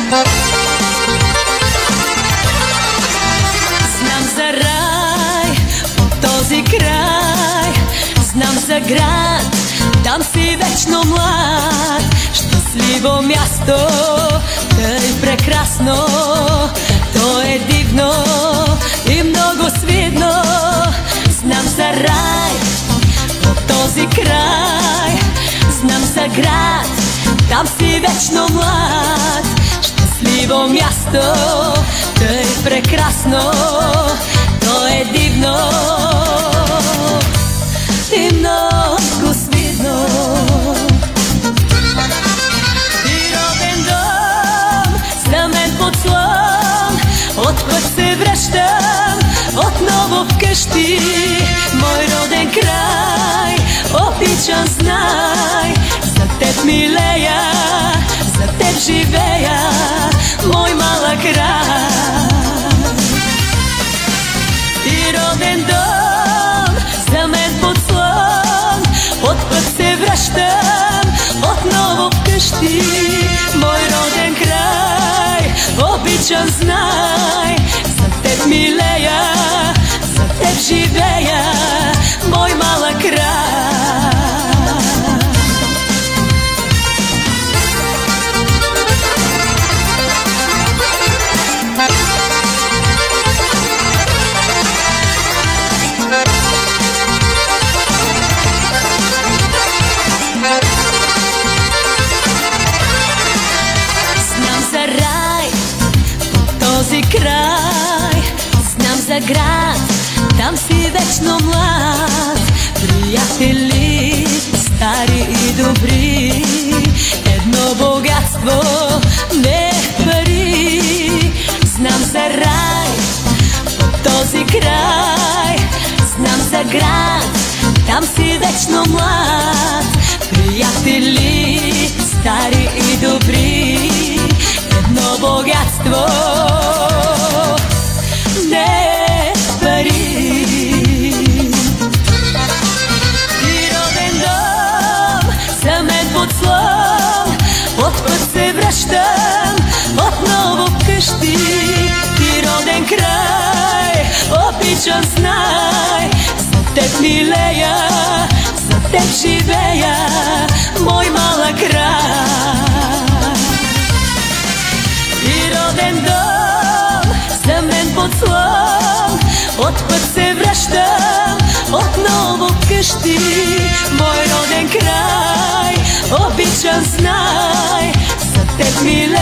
Знам за рай по този край, знам за град, там си вечно млад. Щастливо място, тъй прекрасно, то е дивно и много свидно. Знам за рай по този край, знам за град, там си вечно млад. Щастливо място, тъй прекрасно, то е дивно и много свидно. И роден дом за мен подслон, от път се връщам отново вкъщи. Мой роден край, обичан знай, за теб милея, за теб живея, мой малък рай. И роден дом за мен подслон, от път се връщам отново вкъщи. Мой роден край, обичан знай, за теб милея, за теб живея, мой малък рай. Край, знам за град, там си вечно млад. Приятели, стари и добри, едно богатство, не пари. Знам за рай по този край, знам за град, там си вечно млад. Приятели, стари и добри, едно богатство, не пари. И роден дом за мен подслон, от път се връщам отново вкъщи. И роден край, обичан знай, за теб милея, за теб живея, мой малък рай. И роден дом за мен подслон, от път се връщам отново вкъщи. Мой роден край, обичан знай, за теб милея,